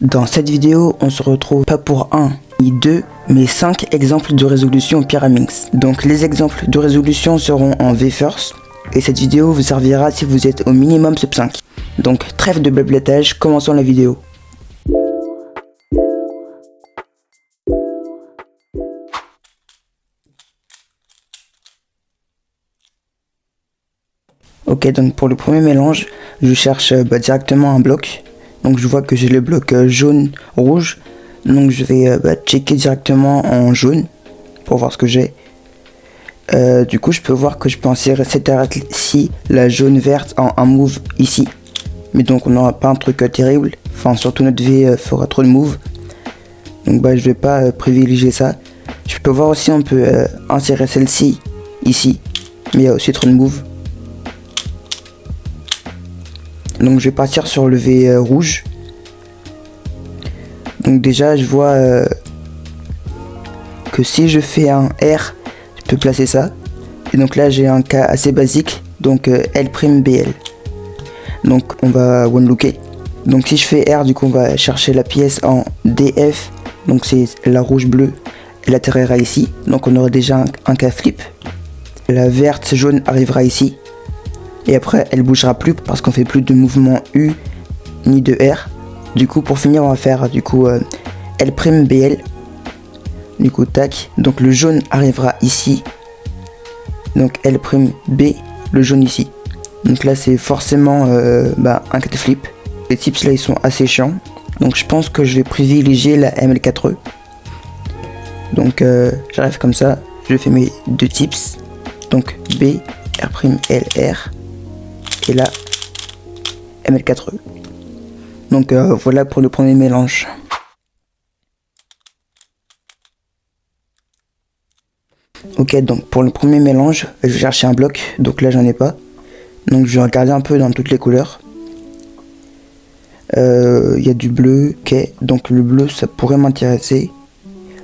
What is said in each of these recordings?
Dans cette vidéo, on se retrouve pas pour un ni deux, mais 5 exemples de résolution au Pyraminx. Donc les exemples de résolution seront en VFirst, et cette vidéo vous servira si vous êtes au minimum sub 5. Donc trêve de blablatage, commençons la vidéo. Ok, donc pour le premier mélange, je cherche directement un bloc. Donc je vois que j'ai le bloc jaune, rouge. Donc je vais checker directement en jaune pour voir ce que j'ai. Du coup je peux voir que je peux insérer cette arête-ci, la jaune verte, en un move ici. Mais donc on n'aura pas un truc terrible. Enfin surtout notre V fera trop de move. Donc je vais pas privilégier ça. Je peux voir aussi on peut insérer celle-ci ici. Mais il y a aussi trop de move. Donc je vais partir sur le V rouge. Donc déjà je vois que si je fais un R, je peux placer ça. Et donc là j'ai un cas assez basique, donc L'BL. Donc on va one looker. Donc si je fais R, du coup on va chercher la pièce en DF. Donc c'est la rouge bleue, elle atterrira ici. Donc on aura déjà un cas flip. La verte jaune arrivera ici. Et après elle bougera plus parce qu'on fait plus de mouvement U ni de R. Du coup pour finir on va faire du coup L'BL. Du coup tac. Donc le jaune arrivera ici. Donc L'B, le jaune ici. Donc là c'est forcément un cat flip. Les tips là ils sont assez chiants. Donc je pense que je vais privilégier la ML4E. Donc j'arrive comme ça. Je fais mes deux tips. Donc B, R', et là ML4E. Donc voilà pour le premier mélange. Ok, donc pour le premier mélange, je vais chercher un bloc. Donc là j'en ai pas. Donc je vais regarder un peu dans toutes les couleurs. Il y a du bleu, ok. Donc le bleu ça pourrait m'intéresser.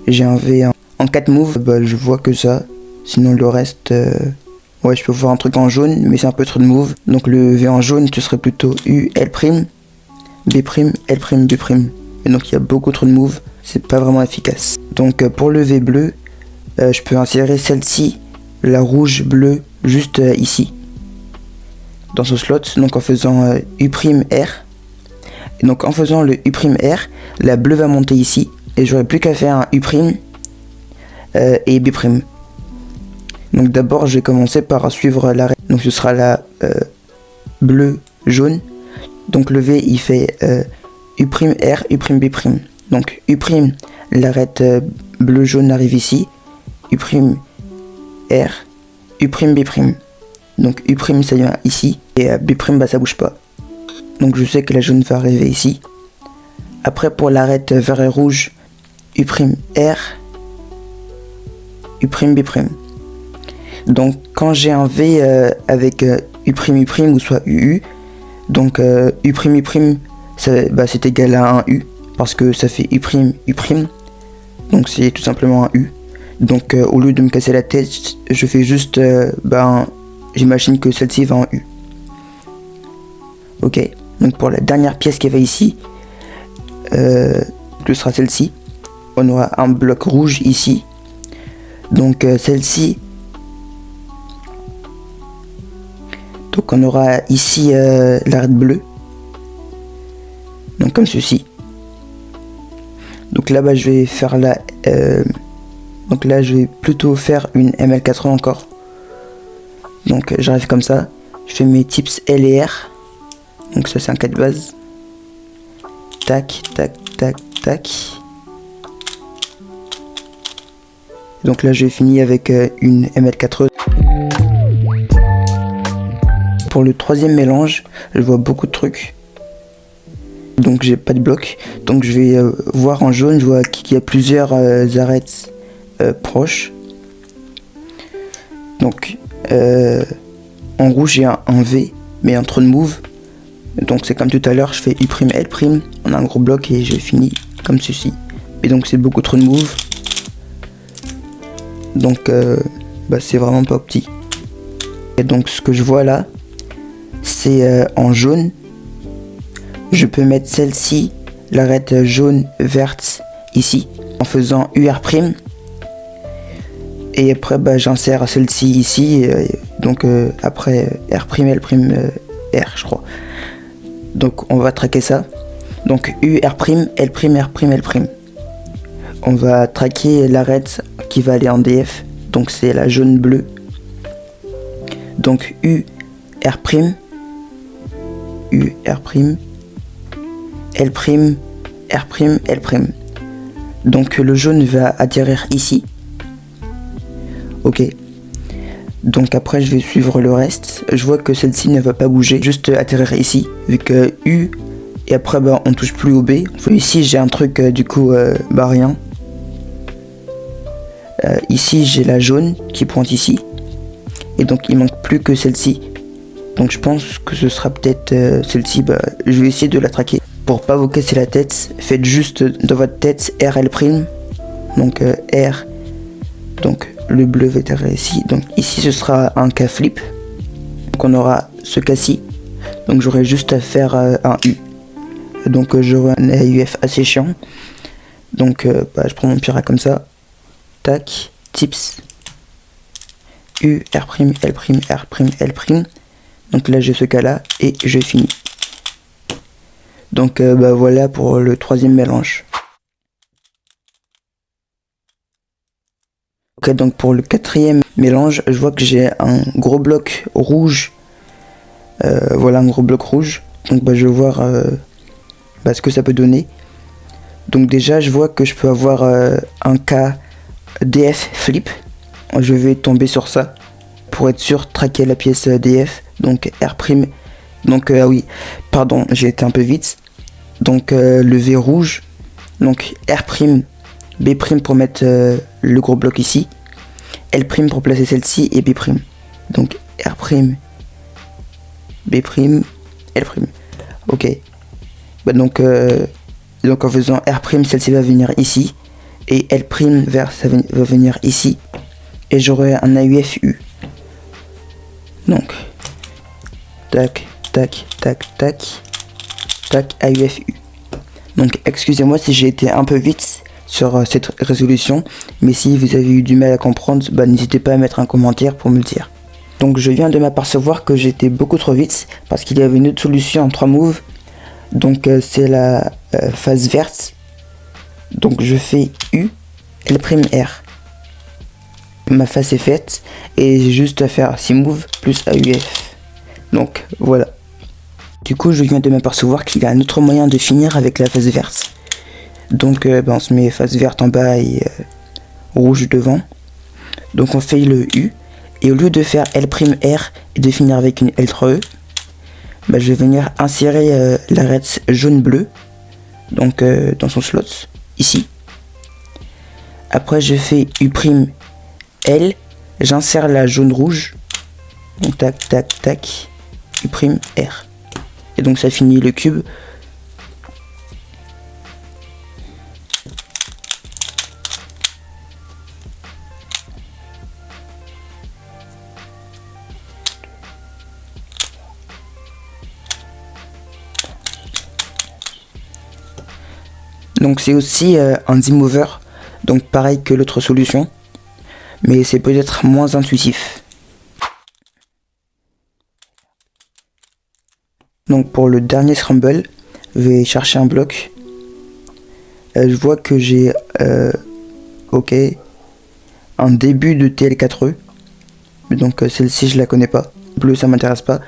J'ai un V en 4 moves, je vois que ça. Sinon le reste, ouais je peux voir un truc en jaune, mais c'est un peu trop de move. Donc le V en jaune ce serait plutôt U, L', B', L', B'. Et donc il y a beaucoup trop de move, c'est pas vraiment efficace. Donc pour le V bleu, je peux insérer celle-ci, la rouge bleue, juste ici. Dans ce slot, donc en faisant U', R. Et donc en faisant le U', R, la bleue va monter ici. Et j'aurai plus qu'à faire un U', et B'. Donc d'abord je vais commencer par suivre l'arrêt. Donc ce sera la bleu, jaune. Donc le V il fait U', R, U', B'. Donc U', l'arête bleu, jaune arrive ici. U', R, U', B'. Donc U' ça vient ici. Et B' ça bouge pas. Donc je sais que la jaune va arriver ici. Après pour l'arête vert et rouge, U', R, U', B'. Donc quand j'ai un V avec U', ou soit UU, donc U', c'est égal à un U, parce que ça fait U', donc c'est tout simplement un U. Donc au lieu de me casser la tête, je fais juste, j'imagine que celle-ci va en U. Ok, donc pour la dernière pièce qui va ici, ce sera celle-ci. On aura un bloc rouge ici. Donc celle-ci. Donc on aura ici l'arête bleue. Donc comme ceci. Donc là je vais faire la... donc là je vais plutôt faire une ML4E encore. Donc j'arrive comme ça. Je fais mes tips L et R. Donc ça c'est un cas de base. Tac, tac, tac, tac. Donc là j'ai fini avec une ML4E. Pour le troisième mélange, je vois beaucoup de trucs. Donc j'ai pas de bloc. Donc je vais voir en jaune, je vois qu'il y a plusieurs arêtes proches. Donc en rouge j'ai un V, mais un trop de move. Donc c'est comme tout à l'heure, je fais U', L', on a un gros bloc et j'ai fini comme ceci. Et donc c'est beaucoup trop de move. Donc c'est vraiment pas petit. Et donc ce que je vois là, c'est en jaune. Je peux mettre celle-ci l'arête jaune verte ici en faisant UR'. Et après j'insère celle-ci ici, après R', L', R je crois. Donc on va traquer ça. Donc UR', L', R', L'. On va traquer l'arête qui va aller en DF. Donc c'est la jaune bleue. Donc UR', L', R', L'. Donc le jaune va atterrir ici. Ok. Donc après je vais suivre le reste. Je vois que celle-ci ne va pas bouger, juste atterrir ici. Vu que U et après on touche plus au B. Ici j'ai un truc rien. Ici j'ai la jaune qui pointe ici. Et donc il manque plus que celle-ci. Donc je pense que ce sera peut-être celle-ci. Je vais essayer de la traquer. Pour pas vous casser la tête, faites juste dans votre tête RL'. Donc R. Donc le bleu va atterrir ici. Donc ici ce sera un K flip. Donc on aura ce cas-ci. Donc j'aurai juste à faire un U. Donc j'aurai un AUF assez chiant. Donc je prends mon pirate comme ça. Tac, tips. U, R', L', R', L'. Donc là j'ai ce cas là et je finis. Donc voilà pour le troisième mélange. Ok, donc pour le quatrième mélange, je vois que j'ai un gros bloc rouge. Voilà un gros bloc rouge. Donc je vais voir ce que ça peut donner. Donc déjà je vois que je peux avoir un K DF flip. Je vais tomber sur ça pour être sûr de traquer la pièce DF. Donc R'. Donc oui, pardon, j'ai été un peu vite. Donc le V rouge. Donc R', B' pour mettre le gros bloc ici. L' pour placer celle-ci et B'. Donc R', B', L'. Ok. Donc en faisant R', celle-ci va venir ici. Et L' va venir ici. Et j'aurai un AUF U. Donc tac, tac, tac, tac, tac, AUF U. Donc excusez-moi si j'ai été un peu vite sur cette résolution, mais si vous avez eu du mal à comprendre, n'hésitez pas à mettre un commentaire pour me le dire. Donc je viens de m'apercevoir que j'étais beaucoup trop vite parce qu'il y avait une autre solution en 3 moves. Donc c'est la phase verte. Donc je fais U, L', R. Ma phase est faite et j'ai juste à faire 6 moves plus AUF. Donc voilà. Du coup je viens de m'apercevoir qu'il y a un autre moyen de finir avec la phase verte. Donc on se met phase verte en bas et rouge devant. Donc on fait le U. Et au lieu de faire L', R et de finir avec une L3E, je vais venir insérer l'arête jaune-bleu. Donc dans son slot, ici. Après je fais U', L. J'insère la jaune-rouge. Donc tac, tac, tac. U', R. Et donc ça finit le cube. Donc c'est aussi un Z-mover, donc pareil que l'autre solution, mais c'est peut-être moins intuitif. Donc pour le dernier scramble, je vais chercher un bloc. Je vois que j'ai ok, un début de TL4E, donc celle-ci je la connais pas, bleu ça m'intéresse pas.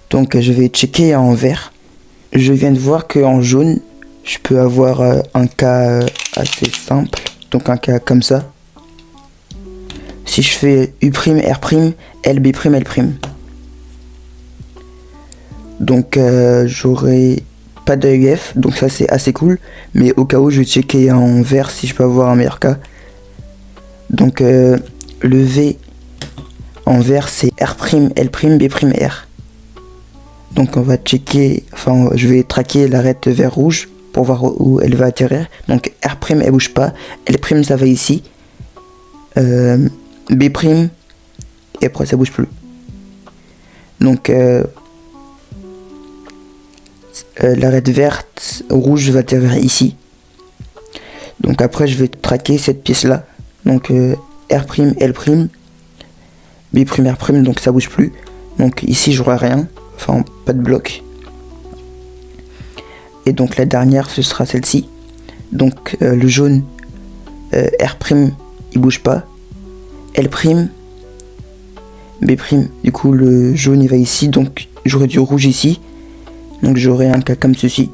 Donc je vais checker en vert. Je viens de voir que en jaune, je peux avoir un cas assez simple, donc un cas comme ça. Si je fais U', R', L', B', L'. Donc j'aurai pas d'AUF, donc ça c'est assez cool. Mais au cas où je vais checker en vert si je peux avoir un meilleur cas. Donc le V en vert c'est R', L', B', R. Donc on va checker, enfin je vais traquer l'arête vert rouge pour voir où elle va atterrir. Donc R' elle bouge pas, L' ça va ici, B' et après ça bouge plus. Donc l'arête verte, rouge va atterrir ici. Donc après je vais traquer cette pièce là. Donc R', L', B', R', donc ça bouge plus. Donc ici j'aurai rien, enfin pas de bloc. Et donc la dernière ce sera celle-ci. Donc le jaune R' il bouge pas. L', B', du coup le jaune il va ici, donc j'aurai du rouge ici. Donc j'aurai un cas comme ceci.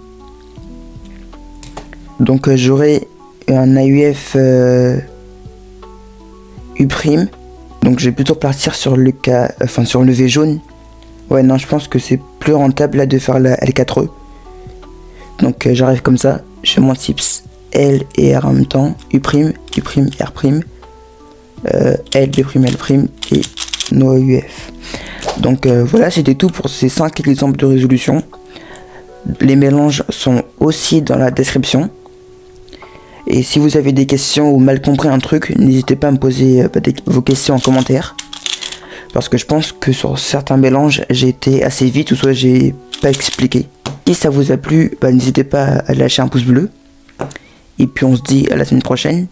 Donc j'aurai un AUF U'. Donc je vais plutôt partir sur le cas, enfin sur le V jaune. Ouais non, je pense que c'est plus rentable là de faire la L4E. Donc j'arrive comme ça, je fais mon tips L et R en même temps, U', R', L, B', L' et no UF. Donc voilà, c'était tout pour ces 5 exemples de résolution. Les mélanges sont aussi dans la description. Et si vous avez des questions ou mal compris un truc, n'hésitez pas à me poser vos questions en commentaire. Parce que je pense que sur certains mélanges, j'ai été assez vite ou soit j'ai pas expliqué. Si ça vous a plu, n'hésitez pas à lâcher un pouce bleu. Et puis on se dit à la semaine prochaine.